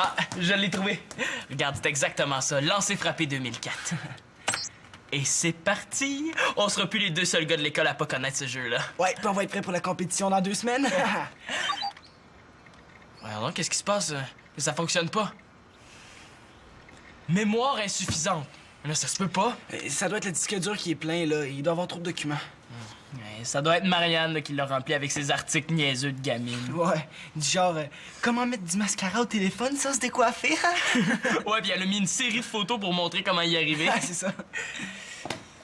Ah, je l'ai trouvé. Regarde, c'est exactement ça. Lancer frappé 2004. Et c'est parti! On sera plus les deux seuls gars de l'école à pas connaître ce jeu-là. Ouais, puis on va être prêt pour la compétition dans 2 semaines. Alors, qu'est-ce qui se passe? Ça fonctionne pas. Mémoire insuffisante. Là, ça se peut pas. Ça doit être le disque dur qui est plein, là. Il doit avoir trop de documents. Ça doit être Marianne là, qui l'a rempli avec ses articles niaiseux de gamine. Ouais, du genre, comment mettre du mascara au téléphone sans se décoiffer, hein? Ouais, puis elle a mis une série de photos pour montrer comment y arriver. Ah, c'est ça.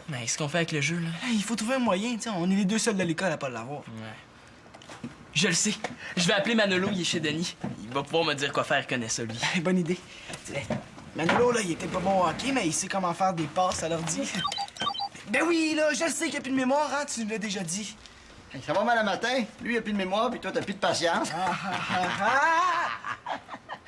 Mais qu'est-ce qu'on fait avec le jeu, là? Il faut trouver un moyen, tu sais. On est les deux seuls de l'école à pas l'avoir. Ouais. Je le sais. Je vais appeler Manolo, il est chez Denis. Il va pouvoir me dire quoi faire, il connaît ça, lui. Bonne idée. T'sais, Manolo, là, il était pas bon au hockey, mais il sait comment faire des passes à l'ordi. Ben oui, là, je le sais qu'il y a plus de mémoire, hein, tu l'as déjà dit. Hey, ça va mal à matin. Lui, il a plus de mémoire, puis toi, t'as plus de patience.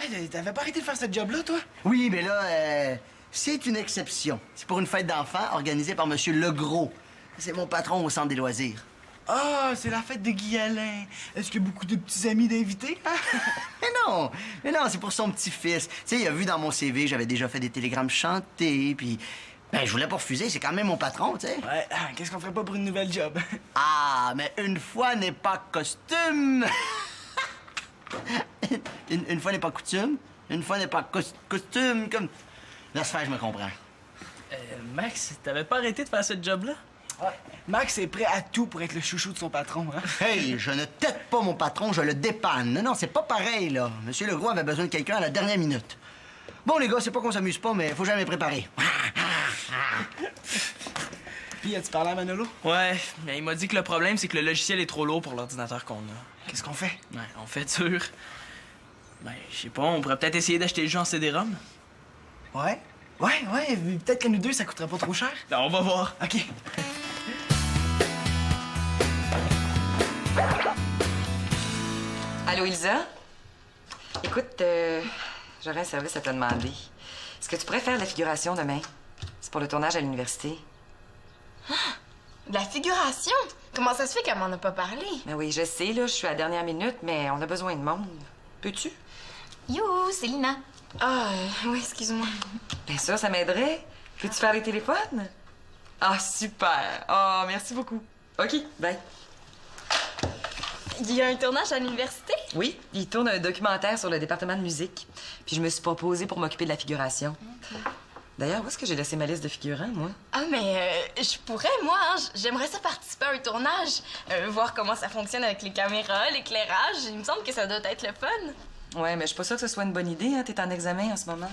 Hey, t'avais pas arrêté de faire ce job-là, toi? Oui, mais là, c'est une exception. C'est pour une fête d'enfants organisée par Monsieur Legros. C'est mon patron au centre des loisirs. Ah, c'est la fête de Guy Alain. Est-ce qu'il y a beaucoup de petits amis d'invités? Hein? Mais non, c'est pour son petit-fils. Tu sais, il a vu dans mon CV, j'avais déjà fait des télégrammes chantés, puis... Ben, je voulais pas refuser, c'est quand même mon patron, tu sais. Ouais, qu'est-ce qu'on ferait pas pour une nouvelle job? Ah, mais une fois n'est pas costume. une fois n'est pas coutume. Une fois n'est pas costume, comme... Laisse faire, je me comprends. Max, t'avais pas arrêté de faire ce job-là? Ouais. Max est prêt à tout pour être le chouchou de son patron, hein? Hey, je ne tête pas mon patron, je le dépanne. Non, c'est pas pareil, là. Monsieur Legros avait besoin de quelqu'un à la dernière minute. Bon, les gars, c'est pas qu'on s'amuse pas, mais faut jamais préparer. Puis, as-tu parlé à Manolo? Ouais, mais il m'a dit que le problème, c'est que le logiciel est trop lourd pour l'ordinateur qu'on a. Qu'est-ce qu'on fait? Ouais, on fait dur. Ben, je sais pas, on pourrait peut-être essayer d'acheter le jeu en CD-ROM. Ouais, peut-être qu'à nous deux, ça coûterait pas trop cher. Ben, on va voir. OK. Allô, Ilsa? Écoute, j'aurais un service à te demander. Est-ce que tu pourrais faire de la figuration demain? C'est pour le tournage à l'université. De la figuration? Comment ça se fait qu'elle m'en a pas parlé? Ben oui, je sais, là, je suis à la dernière minute, mais on a besoin de monde. Peux-tu? Youhou, c'est Lina. Ah, oui, excuse-moi. Bien sûr, ça m'aiderait. Peux-tu faire les téléphones? Ah, super! Ah, merci beaucoup. OK, bye. Il y a un tournage à l'université? Oui, il tourne un documentaire sur le département de musique. Puis je me suis proposée pour m'occuper de la figuration. D'ailleurs, où est-ce que j'ai laissé ma liste de figurants, moi? Ah, mais je pourrais, moi, hein. J'aimerais ça participer à un tournage. Voir comment ça fonctionne avec les caméras, l'éclairage. Il me semble que ça doit être le fun. Ouais, mais je suis pas sûre que ce soit une bonne idée, hein. T'es en examen en ce moment.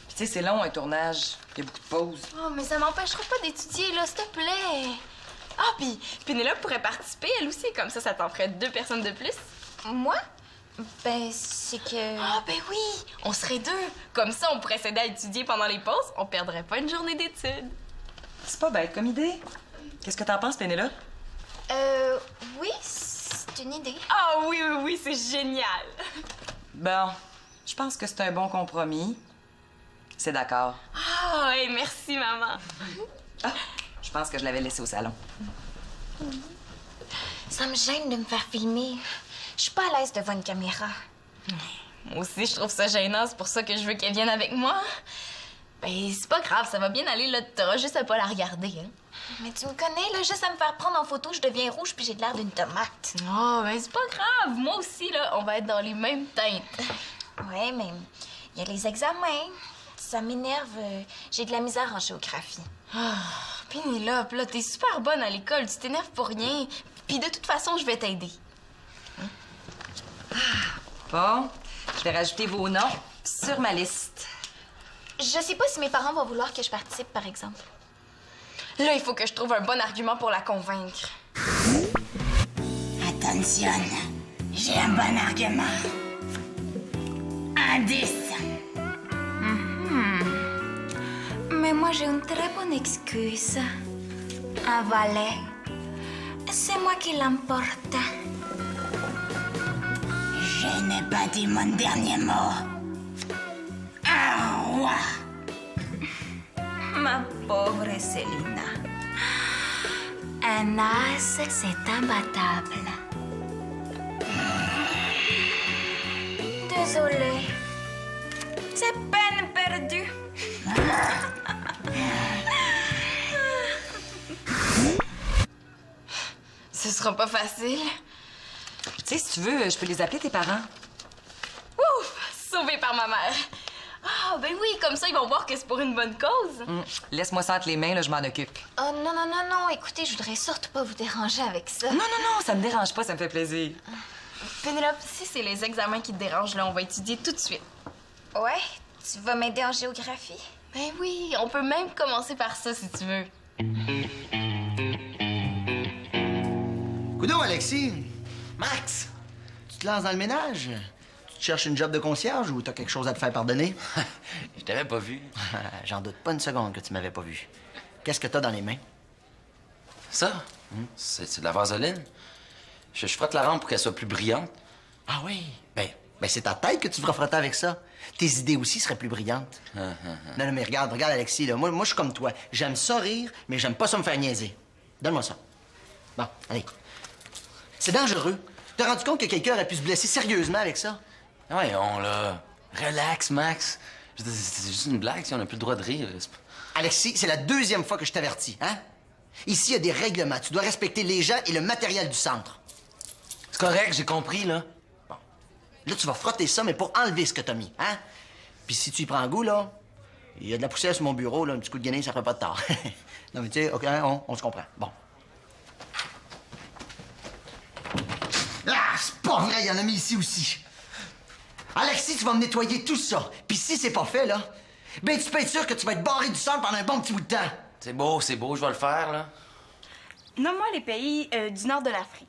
Puis tu sais, c'est long, un tournage. Il y a beaucoup de pauses. Oh, mais ça m'empêchera pas d'étudier, là, s'il te plaît. Ah, puis Pénélope pourrait participer, elle aussi. Comme ça t'en ferait 2 personnes de plus. Moi? Ben, c'est que... Ah, ben oui! On serait 2. Comme ça, on pourrait s'aider à étudier pendant les pauses. On perdrait pas une journée d'études. C'est pas bête comme idée. Qu'est-ce que t'en penses, Pénélope? Oui, c'est une idée. Ah oui, c'est génial! Bon, je pense que c'est un bon compromis. C'est d'accord. Ah, hey, merci, maman. Ah, je pense que je l'avais laissé au salon. Ça me gêne de me faire filmer. Je suis pas à l'aise devant une caméra. Moi aussi, je trouve ça gênant. C'est pour ça que je veux qu'elle vienne avec moi. Ben, c'est pas grave, ça va bien aller, là. T'auras juste à pas la regarder, hein. Mais tu me connais, là, juste à me faire prendre en photo, je deviens rouge puis j'ai de l'air d'une tomate. Oh, ben, c'est pas grave. Moi aussi, là, on va être dans les mêmes teintes. Ouais, mais il y a les examens. Ça m'énerve. J'ai de la misère en géographie. Ah, Pénélope, là, t'es super bonne à l'école. Tu t'énerves pour rien. Puis de toute façon, je vais t'aider. Bon, je vais rajouter vos noms sur ma liste. Je sais pas si mes parents vont vouloir que je participe, par exemple. Là, il faut que je trouve un bon argument pour la convaincre. Attention, j'ai un bon argument. Un 10. Mais moi, j'ai une très bonne excuse. Un valet. C'est moi qui l'emporte. Je n'ai pas dit mon dernier mot. Un roi. Ma pauvre Célina. Un as, c'est imbattable. Désolée. C'est peine perdue. Ce sera pas facile. Tu sais, si tu veux, je peux les appeler tes parents. Ouf! Sauvé par ma mère. Ah, ben oui, comme ça, ils vont voir que c'est pour une bonne cause. Laisse-moi ça entre les mains, là, je m'en occupe. Oh non, non, non, non. Écoutez, je voudrais surtout pas vous déranger avec ça. Non, non, non, ça me dérange pas, ça me fait plaisir. Pénélope, si c'est les examens qui te dérangent, là, on va étudier tout de suite. Ouais? Tu vas m'aider en géographie? Ben oui, on peut même commencer par ça, si tu veux. Coudon, Alexis, Max! tu te lances dans le ménage? Tu te cherches une job de concierge ou t'as quelque chose à te faire pardonner? Je t'avais pas vu. J'en doute pas une seconde que tu m'avais pas vu. Qu'est-ce que t'as dans les mains? Ça? C'est de la vaseline. Je frotte la rampe pour qu'elle soit plus brillante. Ah oui? Ben c'est ta tête que tu devras frotter avec ça. Tes idées aussi seraient plus brillantes. Non, non, mais regarde, Alexis, là. Moi, je suis comme toi. J'aime ça rire, mais j'aime pas ça me faire niaiser. Donne-moi ça. Bon, allez. C'est dangereux. T'as rendu compte que quelqu'un aurait pu se blesser sérieusement avec ça? Voyons, là. Relax, Max. C'est juste une blague, si on n'a plus le droit de rire. Alexis, c'est la deuxième fois que je t'avertis, hein? Ici, il y a des règlements. Tu dois respecter les gens et le matériel du centre. C'est correct, j'ai compris, là. Là, tu vas frotter ça, mais pour enlever ce que t'as mis, hein? Puis si tu y prends goût, là, il y a de la poussière sur mon bureau, là, un petit coup de guenille, ça ferait pas de tort. Non, mais tu sais, OK, hein, on se comprend. Bon. Ah, c'est pas vrai, il y en a mis ici aussi. Alexis, tu vas me nettoyer tout ça. Puis si c'est pas fait, là, ben tu peux être sûr que tu vas être barré du centre pendant un bon petit bout de temps. C'est beau, je vais le faire, là. Nomme-moi les pays du nord de l'Afrique.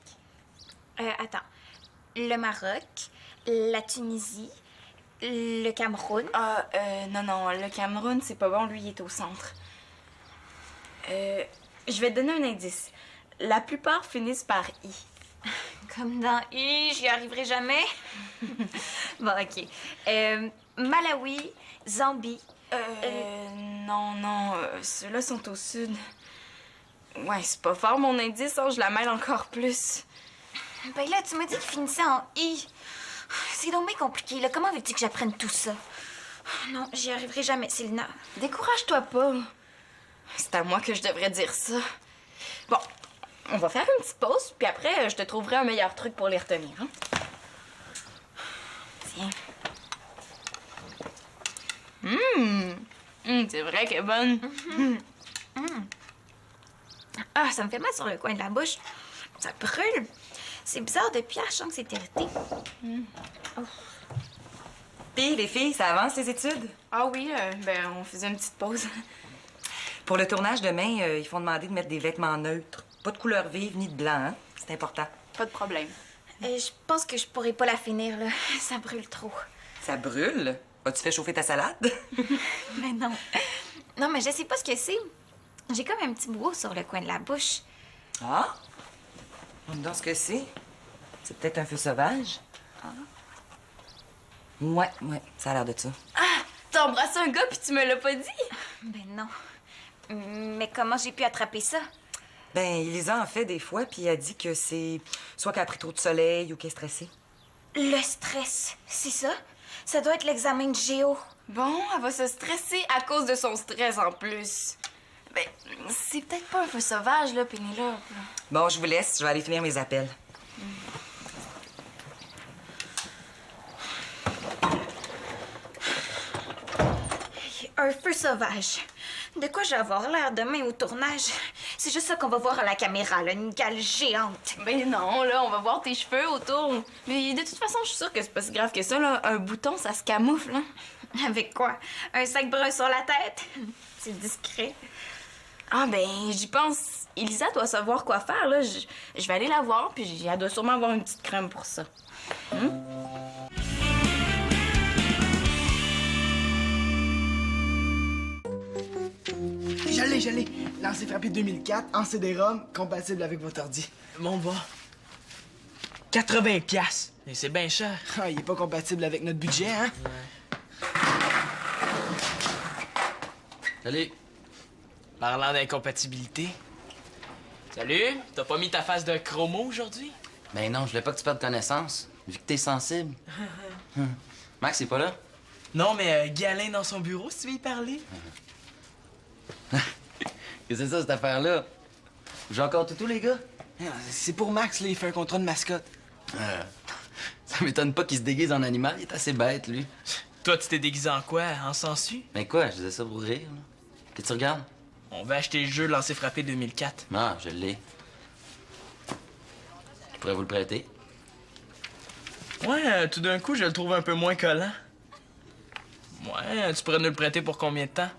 Attends. Le Maroc, la Tunisie, le Cameroun. Ah, non, le Cameroun, c'est pas bon, lui, il est au centre. Je vais te donner un indice. La plupart finissent par I. Comme dans j'y arriverai jamais. Bon, OK. Malawi, Zambie. Non, ceux-là sont au sud. Ouais, c'est pas fort mon indice, hein, je la mêle encore plus. Ben là, tu m'as dit qu'il finissait en I. C'est donc bien compliqué, là. Comment veux-tu que j'apprenne tout ça? Non, j'y arriverai jamais, c'est le nord. Décourage-toi pas. C'est à moi que je devrais dire ça. Bon, on va faire une petite pause, puis après, je te trouverai un meilleur truc pour les retenir. Hein? Tiens. C'est vrai qu'elle est bonne. Ah, ça me fait mal sur le coin de la bouche. Ça brûle. C'est bizarre, depuis à chance que c'est irrité. Puis, les filles, ça avance, les études? Ah oui, ben on faisait une petite pause. Pour le tournage demain, ils font demander de mettre des vêtements neutres. Pas de couleur vive ni de blanc, hein? C'est important. Pas de problème. Je pense que je pourrais pas la finir, là. Ça brûle trop. Ça brûle? As-tu fait chauffer ta salade? Mais non. Non, mais je sais pas ce que c'est. J'ai comme un petit bout sur le coin de la bouche. Ah? On me donne ce que c'est. C'est peut-être un feu sauvage. Ah. Ouais, ça a l'air de ça. Ah! T'as embrassé un gars puis tu me l'as pas dit? Ben non. Mais comment j'ai pu attraper ça? Ben, Elisa en fait des fois, puis elle dit que c'est soit qu'elle a pris trop de soleil ou qu'elle est stressée. Le stress, c'est ça? Ça doit être l'examen de géo. Bon, elle va se stresser à cause de son stress en plus. Ben, c'est peut-être pas un feu sauvage, là, Pénélope. Bon, je vous laisse, je vais aller finir mes appels. Un feu sauvage. De quoi je vais avoir l'air demain au tournage? C'est juste ça qu'on va voir à la caméra, là, une gale géante. Ben non, là, on va voir tes cheveux autour. Mais de toute façon, je suis sûre que c'est pas si grave que ça, là. Un bouton, ça se camoufle, hein. Avec quoi? Un sac brun sur la tête? C'est discret. Ah ben, j'y pense. Elisa doit savoir quoi faire, là. Je vais aller la voir, puis elle doit sûrement avoir une petite crème pour ça. Je l'ai. Lancé frappé 2004, en CD-ROM, compatible avec votre ordi. Mon va. 80 piastres. Et c'est bien cher. Ah, il est pas compatible avec notre budget, hein? Salut. Parlant d'incompatibilité. Salut, t'as pas mis ta face de chromo aujourd'hui? Ben non, je voulais pas que tu perdes connaissance, vu que t'es sensible. Max, il est pas là? Non, mais Guy Alain dans son bureau, si tu veux y parler. Qu'est-ce que c'est ça, cette affaire-là? J'ai encore toutou, les gars? C'est pour Max, là, il fait un contrat de mascotte. Ça m'étonne pas qu'il se déguise en animal, il est assez bête, lui. Toi, tu t'es déguisé en quoi? En sangsue? Mais quoi, je disais ça pour rire, là. Qu'est-ce que tu regardes? On va acheter le jeu Lancer frappé 2004. Ah, je l'ai. Je pourrais vous le prêter. Ouais, tout d'un coup, je le trouve un peu moins collant. Ouais, tu pourrais nous le prêter pour combien de temps?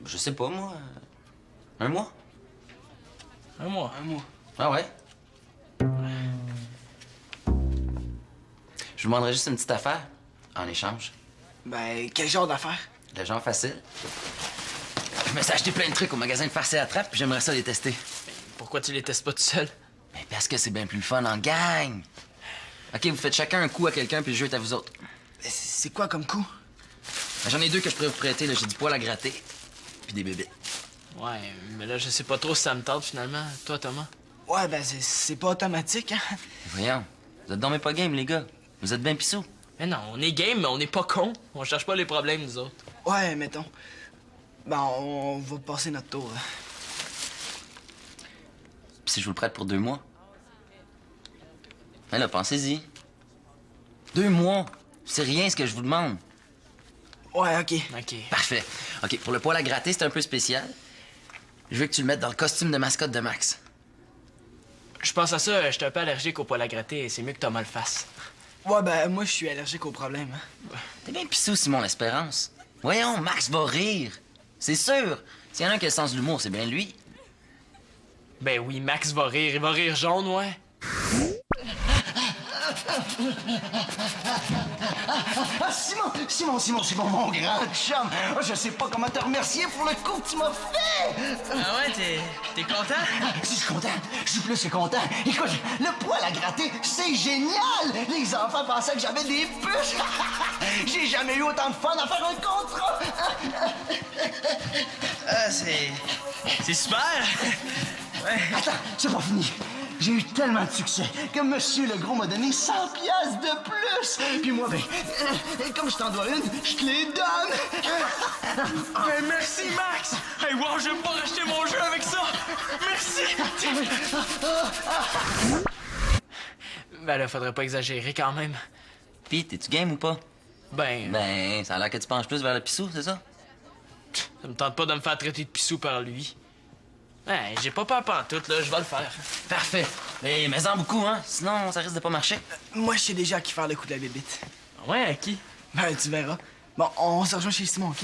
Je sais pas, moi. Un mois? Un mois. Un mois. Ah ouais? Je vous demanderais juste une petite affaire en échange. Ben, quel genre d'affaire? Le genre facile. Je me suis acheté plein de trucs au magasin de farce et attrape, puis j'aimerais ça les tester. Pourquoi tu les testes pas tout seul? Mais parce que c'est bien plus le fun en gang. OK, vous faites chacun un coup à quelqu'un, puis le jeu est à vous autres. C'est quoi comme coup? Ben, j'en ai deux que je pourrais vous prêter, là. J'ai du poil à gratter, puis des bébés. Ouais, mais là, je sais pas trop si ça me tente finalement. Toi, Thomas? Ouais, ben, c'est pas automatique, hein? Voyons, vous êtes dans mes pas game, les gars. Vous êtes bien pissous. Mais non, on est game, mais on n'est pas con. On cherche pas les problèmes, nous autres. Ouais, mettons. Ben, on va passer notre tour, là. Puis si je vous le prête pour 2 mois? Mais là, pensez-y. 2 mois, c'est rien ce que je vous demande. Ouais, OK. OK. Parfait. OK, pour le poil à gratter, c'est un peu spécial. Je veux que tu le mettes dans le costume de mascotte de Max. Je pense à ça, je suis un peu allergique au poil à gratter. C'est mieux que Thomas le fasse. Ouais, ben, moi, je suis allergique aux problèmes, hein. T'es bien pissou, Simon l'Espérance. Voyons, Max va rire. C'est sûr. S'il y en a un qui a le sens de l'humour, c'est bien lui. Ben oui, Max va rire. Il va rire jaune, ouais. Ah, Simon, mon grand chum. Ah, je sais pas comment te remercier pour le coup que tu m'as fait. Ah ouais, t'es content? Si je suis content, je suis plus que content. Écoute, le poil à gratter, c'est génial. Les enfants pensaient que j'avais des puces. J'ai jamais eu autant de fun à faire un contrat. Ah, c'est super. Ouais. Attends, c'est pas fini. J'ai eu tellement de succès que Monsieur Legros m'a donné 100 piastres de plus. Puis moi, ben, comme je t'en dois une, je te les donne. Ben merci, Max. Hey, wow, je vais pas racheter mon jeu avec ça. Merci. Ben là, faudrait pas exagérer quand même. Pis, t'es-tu game ou pas? Ben, ça a l'air que tu penches plus vers le pissou, c'est ça? ça me tente pas de me faire traiter de pissou par lui. Ben, j'ai pas peur pantoute, là, je vais le faire. Parfait. Mais en beaucoup, hein? Sinon, ça risque de pas marcher. Moi, je sais déjà à qui faire le coup de la bébite. Ouais, à qui? Ben, tu verras. Bon, on se rejoint chez Simon, OK?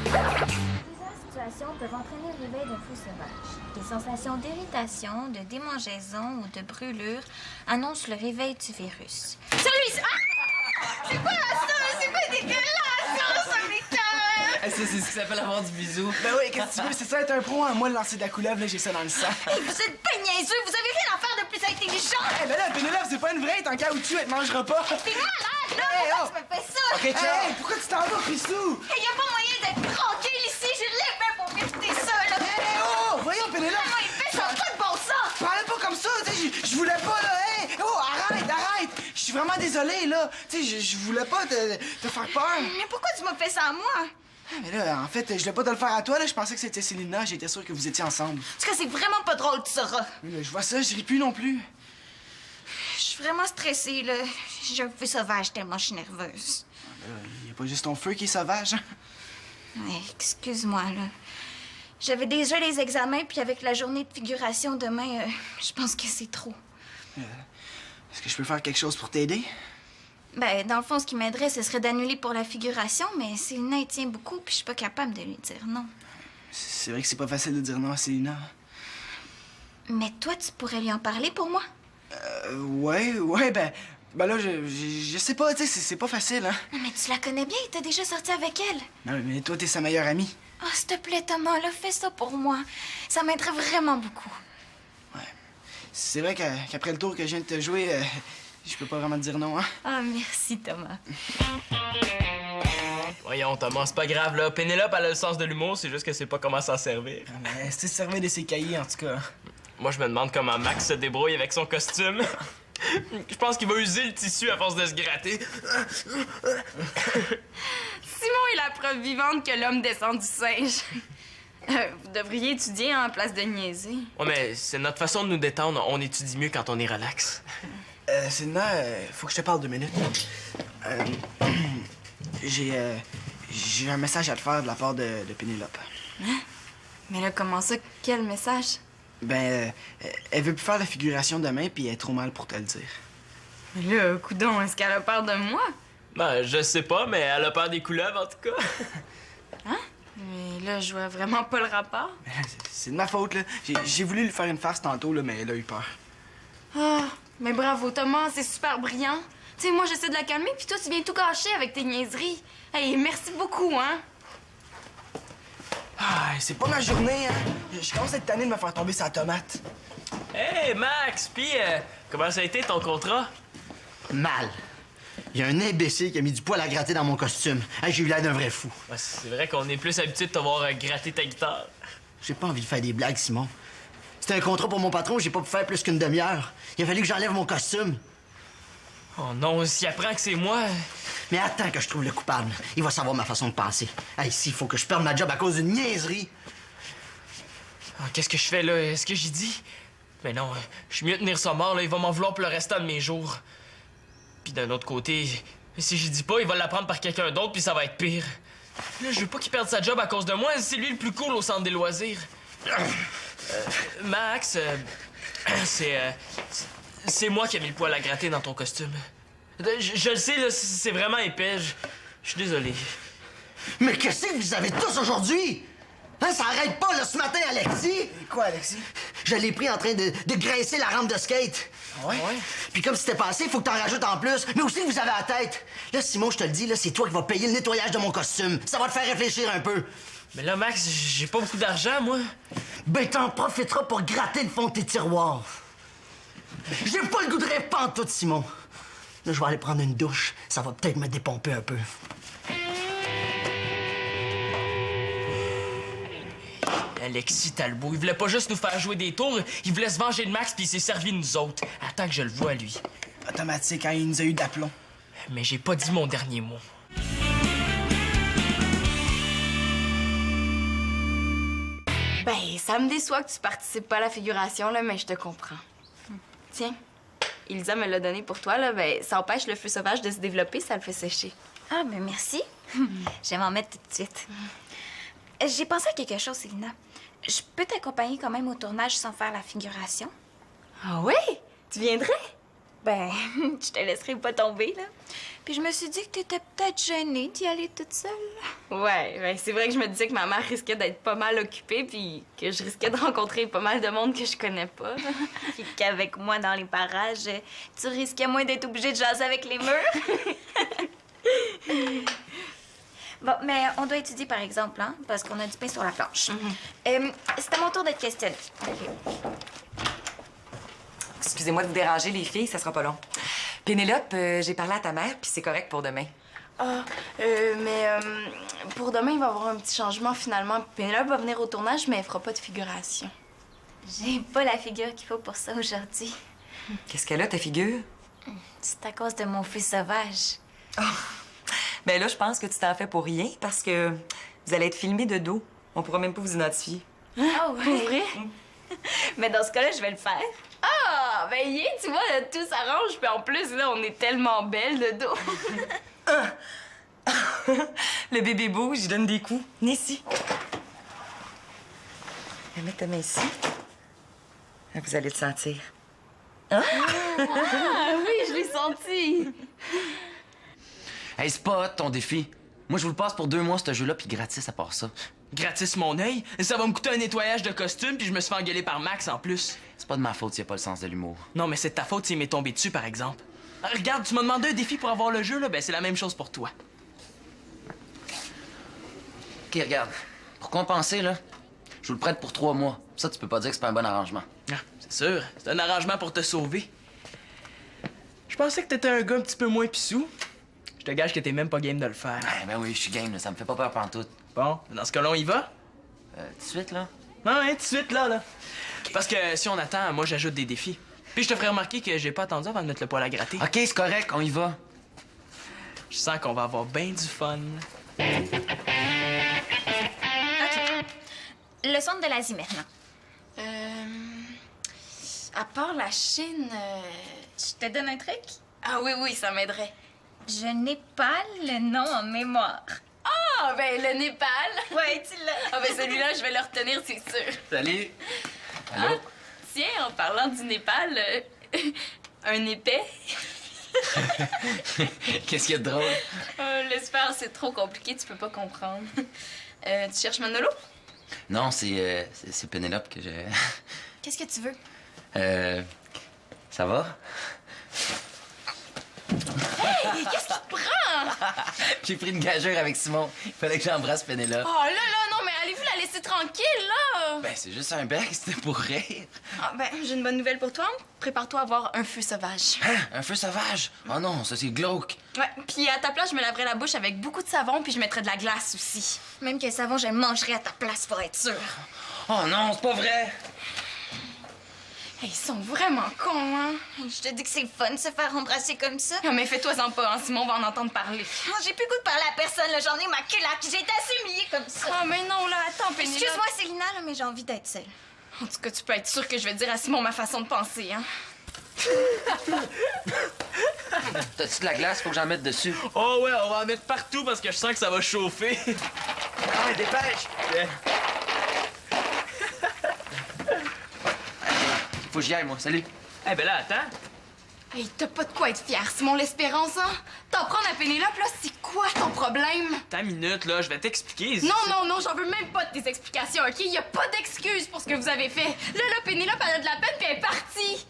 Plusieurs situations peuvent entraîner le réveil d'un fou sauvage. Des sensations d'irritation, de démangeaison ou de brûlure annoncent le réveil du virus. Celui-ci! Ah! C'est quoi ça? C'est pas dégueulasse, ça m'écoeure! Ça, c'est ce qui s'appelle avoir du bisou. Ben oui, qu'est-ce que tu veux? C'est ça être un pro, hein? Moi, le lancer de la couleuvre, là, j'ai ça dans le sang. Hey, vous êtes pas niaiseux! Vous avez rien à faire de plus intelligent! Eh ben là, Pénélope, c'est pas une vraie, t'es en caoutchouc, elle te mangera pas. T'es malade, là! Hey, Pourquoi tu me fais ça? OK, ciao! Hey, pourquoi tu t'en vas, Pissou? Hey, y a pas moyen d'être tranquille ici! J'ai l'épée pour éviter ça, là! Hey, oh! Voyons, Pénélope! Comment il fait ça? Pas de bon sens! Parle pas comme ça, tu sais, je voulais pas, là, hey! Oh, arrête! Je suis vraiment désolé, là. Tu sais, je voulais pas te faire peur. Mais pourquoi tu m'as fait ça à moi? Ah, mais là, en fait, je voulais pas te le faire à toi, là. Je pensais que c'était Célina. J'étais sûr que vous étiez ensemble. Parce que c'est vraiment pas drôle, tu sauras. Mais là, je vois ça, je ris plus non plus. Je suis vraiment stressée, là. J'ai un feu sauvage tellement je suis nerveuse. Y a pas juste ton feu qui est sauvage, hein? Ouais, excuse-moi, là. J'avais déjà les examens, puis avec la journée de figuration demain, je pense que c'est trop. Est-ce que je peux faire quelque chose pour t'aider? Ben, dans le fond, ce qui m'aiderait, ce serait d'annuler pour la figuration, mais Célina, elle tient beaucoup, puis je suis pas capable de lui dire non. C'est vrai que c'est pas facile de dire non à Célina. Mais toi, tu pourrais lui en parler pour moi? Ouais, ben là, je sais pas, tu sais, c'est pas facile, hein? Non, mais tu la connais bien, t'as déjà sorti avec elle. Non, mais toi, t'es sa meilleure amie. Oh, s'il te plaît, Thomas, là, fais ça pour moi. Ça m'aiderait vraiment beaucoup. C'est vrai qu'après le tour que je viens de te jouer, je peux pas vraiment te dire non, hein? Ah, merci, Thomas. Voyons, Thomas, c'est pas grave, là. Pénélope, elle a le sens de l'humour, c'est juste que c'est pas comment s'en servir. Mais c'est servir de ses cahiers, en tout cas. Moi, je me demande comment Max se débrouille avec son costume. Je pense qu'il va user le tissu à force de se gratter. Simon est la preuve vivante que l'homme descend du singe. Vous devriez étudier en place de niaiser. Ouais, mais c'est notre façon de nous détendre. On étudie mieux quand on est relax. Sylvain, faut que je te parle 2 minutes. J'ai un message à te faire de la part de Pénélope. Hein? Mais là, comment ça? Quel message? Ben, elle veut plus faire la figuration demain, puis elle est trop mal pour te le dire. Mais là, coudonc, est-ce qu'elle a peur de moi? Ben, je sais pas, mais elle a peur des couleuvres, en tout cas. Hein? Mais là, je vois vraiment pas le rapport. C'est de ma faute, là. J'ai voulu lui faire une farce tantôt, là, mais elle a eu peur. Ah, mais bravo, Thomas, c'est super brillant. Tu sais, moi, j'essaie de la calmer, puis toi, tu viens tout gâcher avec tes niaiseries. Hey, merci beaucoup, hein? Ah, c'est pas ma journée, hein. Je commence à être tanné de me faire tomber sa tomate. Hey, Max! Pis, comment ça a été ton contrat? Mal. Il y a un imbécile qui a mis du poil à gratter dans mon costume. Hey, j'ai eu l'air d'un vrai fou. Ouais, c'est vrai qu'on est plus habitué de te voir gratter ta guitare. J'ai pas envie de faire des blagues, Simon. C'était un contrat pour mon patron, j'ai pas pu faire plus qu'une demi-heure. Il a fallu que j'enlève mon costume. Oh non, s'il apprend que c'est moi... Mais attends que je trouve le coupable. Il va savoir ma façon de penser. Hey, s'il faut que je perde ma job à cause d'une niaiserie. Oh, qu'est-ce que je fais, là? Est-ce que j'y dis? Mais non, je suis mieux tenir ça mort, là. Il va m'en vouloir pour le restant de mes jours. Puis d'un autre côté, si j'y dis pas, il va l'apprendre par quelqu'un d'autre, puis ça va être pire. Là, je veux pas qu'il perde sa job à cause de moi. C'est lui le plus cool au centre des loisirs. Max, c'est moi qui ai mis le poil à gratter dans ton costume. Je le sais, là, c'est vraiment épais. Je suis désolé. Mais qu'est-ce que vous avez tous aujourd'hui? Hein, ça arrête pas, là, ce matin, Alexis! Quoi, Alexis? Je l'ai pris en train de graisser la rampe de skate. Ouais? Puis comme c'était passé, il faut que t'en rajoutes en plus. Mais aussi que vous avez la tête. Là, Simon, je te le dis, là, c'est toi qui vas payer le nettoyage de mon costume. Ça va te faire réfléchir un peu. Mais là, Max, j'ai pas beaucoup d'argent, moi. Ben, t'en profiteras pour gratter le fond de tes tiroirs. J'ai pas le goût de rêve pantoute, Simon. Là, je vais aller prendre une douche. Ça va peut-être me dépomper un peu. Alexis Talbot, il voulait pas juste nous faire jouer des tours, il voulait se venger de Max puis il s'est servi de nous autres. Attends que je le vois, lui. Automatique, hein, il nous a eu d'aplomb. Mais j'ai pas dit mon dernier mot. Ben, ça me déçoit que tu participes pas à la figuration, là, mais je te comprends. Tiens, Elisa me l'a donné pour toi, là. Ben, ça empêche le feu sauvage de se développer, ça le fait sécher. Ah, ben merci. Je vais m'en mettre tout de suite. J'ai pensé à quelque chose, Célina. Je peux t'accompagner quand même au tournage sans faire la figuration? Ah oui? Tu viendrais? Ben, je te laisserai pas tomber, là. Puis je me suis dit que t'étais peut-être gênée d'y aller toute seule. Ouais, ben c'est vrai que je me disais que ma mère risquait d'être pas mal occupée puis que je risquais de rencontrer pas mal de monde que je connais pas. Puis qu'avec moi dans les parages, tu risquais moins d'être obligée de jaser avec les murs. Bon, mais on doit étudier, par exemple, hein, parce qu'on a du pain sur la planche. C'est à mon tour de te questionner. Excusez-moi de vous déranger, les filles, ça sera pas long. Pénélope, j'ai parlé à ta mère, puis c'est correct pour demain. Ah, mais pour demain, il va y avoir un petit changement finalement. Pénélope va venir au tournage, mais elle fera pas de figuration. J'ai pas la figure qu'il faut pour ça aujourd'hui. Qu'est-ce qu'elle a, ta figure? C'est à cause de mon feu sauvage. Oh. Ben là, je pense que tu t'en fais pour rien, parce que vous allez être filmés de dos. On pourra même pas vous identifier. Ah ouais? Pour vrai? Mais dans ce cas-là, je vais le faire. Ah, ben yeah, tu vois, là, tout s'arrange. Puis en plus, là, on est tellement belles de dos. Le bébé bouge, il donne des coups. Viens ici. Mets ta main ici. Vous allez le sentir. Ah oui, je l'ai senti. Hey, c'est pas hot, ton défi. Moi, je vous le passe pour 2 mois, ce jeu-là, puis gratis à part ça. Gratis mon œil? Ça va me coûter un nettoyage de costume, puis je me suis fait engueuler par Max en plus. C'est pas de ma faute s'il y a pas le sens de l'humour. Non, mais c'est de ta faute s'il m'est tombé dessus, par exemple. Regarde, tu m'as demandé un défi pour avoir le jeu, là, ben c'est la même chose pour toi. OK, regarde. Pour compenser, là, je vous le prête pour 3 mois. Ça, tu peux pas dire que c'est pas un bon arrangement. Ah, c'est sûr, c'est un arrangement pour te sauver. Je pensais que t'étais un gars un petit peu moins pissou. Je te gage que t'es même pas game de le faire. Ah, ben oui, je suis game, là. Ça me fait pas peur pantoute. Bon, dans ce cas-là, on y va? Tout de suite, là? Ouais, tout de suite, là. Parce que si on attend, moi, j'ajoute des défis. Puis je te ferai remarquer que j'ai pas attendu avant de mettre le poil à gratter. OK, c'est correct, on y va. Je sens qu'on va avoir bien du fun. Le centre de l'Asie maintenant. À part la Chine... Je te donne un truc? Ah oui, ça m'aiderait. Je n'ai pas le nom en mémoire. Ah, ben le Népal. Ouais, tu l'as. Ah, ben celui-là, je vais le retenir, c'est sûr. Salut. Allô? Tiens, en parlant du Népal, un épais. Qu'est-ce qu'il y a de drôle? L'espère, c'est trop compliqué, tu peux pas comprendre. Tu cherches Manolo? Non, c'est Pénélope que j'ai... Qu'est-ce que tu veux? Ça va? Hey, qu'est-ce qui te prend? J'ai pris une gageure avec Simon. Il fallait que j'embrasse Pénélope. Oh là, non, mais allez-vous la laisser tranquille, là? Ben, c'est juste un bec, c'était pour rire. Ah, ben, j'ai une bonne nouvelle pour toi. Prépare-toi à voir un feu sauvage. Hein? Un feu sauvage? Oh non, ça c'est glauque. Ouais, puis à ta place, je me laverai la bouche avec beaucoup de savon, puis je mettrai de la glace aussi. Même que le savon, je le mangerai à ta place pour être sûre. Oh non, c'est pas vrai. Hey, ils sont vraiment cons, hein? Je te dis que c'est le fun de se faire embrasser comme ça. Non, mais fais-toi-en pas, hein, Simon va en entendre parler. Oh, j'ai plus le goût de parler à personne, là. J'en ai ma culaque. J'ai été assez humiliée comme ça. Ah, mais non, là, attends, Pénélope. Excuse-moi, Célina, là, mais j'ai envie d'être seule. En tout cas, tu peux être sûre que je vais dire à Simon ma façon de penser, hein? T'as-tu de la glace? Faut que j'en mette dessus. Oh ouais, on va en mettre partout parce que je sens que ça va chauffer. Ah, dépêche! Faut que j'y aille, moi. Salut. Eh ben là, attends. Hey, t'as pas de quoi être fier, Simon l'Espérance, hein? T'en prends à Pénélope, là, c'est quoi ton problème? Ta minute, là, je vais t'expliquer. Non, j'en veux même pas de tes explications, OK? Y a pas d'excuses pour ce que vous avez fait. Là, Pénélope, elle a de la peine puis elle est partie.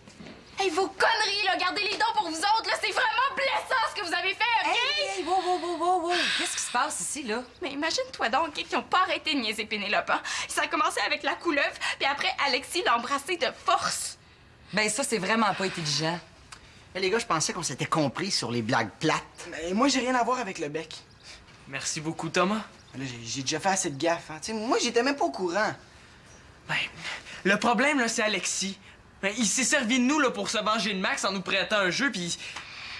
Hey, vos conneries, là, gardez les dents pour vous autres, là, c'est vraiment blessant ce que vous avez fait, OK? Hey, wow! Qu'est-ce qui se passe ici, là? Mais imagine-toi donc, OK, qu'ils ont pas arrêté de niaiser Pénélope, hein? Ça a commencé avec la couleuvre, puis après, Alexis l'a embrassé de force. Ben ça, c'est vraiment pas intelligent. Mais les gars, je pensais qu'on s'était compris sur les blagues plates. Mais moi, j'ai rien à voir avec le bec. Merci beaucoup, Thomas. Là, j'ai déjà fait assez de gaffes, hein. Tu sais, moi, j'étais même pas au courant. Ben, le problème, là, c'est Alexis. Ben, il s'est servi de nous, là, pour se venger de Max en nous prêtant un jeu, puis...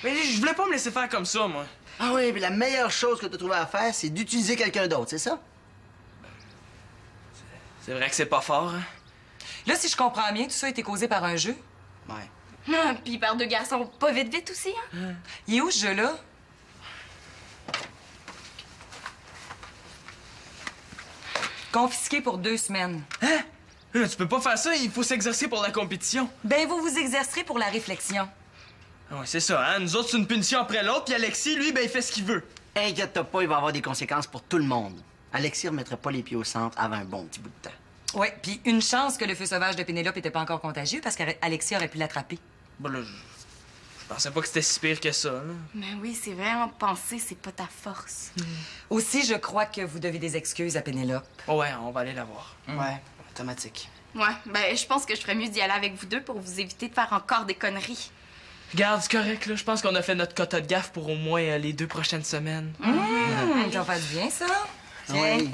Ben, je voulais pas me laisser faire comme ça, moi. Ah oui, mais la meilleure chose que t'as trouvé à faire, c'est d'utiliser quelqu'un d'autre, c'est ça? C'est vrai que c'est pas fort, hein? Là, si je comprends bien, tout ça a été causé par un jeu. Ouais. Ah, puis par deux garçons pas vite aussi, hein? Il est où, ce jeu-là? Confisqué pour 2 semaines. Hein? Tu peux pas faire ça, il faut s'exercer pour la compétition. Ben, vous vous exercerez pour la réflexion. Ah ouais, c'est ça, hein? Nous autres, c'est une punition après l'autre, puis Alexis, lui, ben, il fait ce qu'il veut. Inquiète-toi pas, il va y avoir des conséquences pour tout le monde. Alexis remettra pas les pieds au centre avant un bon petit bout de temps. Ouais, puis une chance que le feu sauvage de Pénélope était pas encore contagieux parce qu'Alexis aurait pu l'attraper. Bon, là, je pensais pas que c'était si pire que ça, là. Mais oui, c'est vrai, en penser, c'est pas ta force. Aussi, je crois que vous devez des excuses à Pénélope. Oh ouais, on va aller la voir. Ouais, automatique. Ouais, ben je pense que je ferais mieux d'y aller avec vous deux pour vous éviter de faire encore des conneries. Regarde, c'est correct, là. Je pense qu'on a fait notre quota de gaffe pour au moins les 2 prochaines semaines. Ça va faire du bien, ça? Tiens. Oui.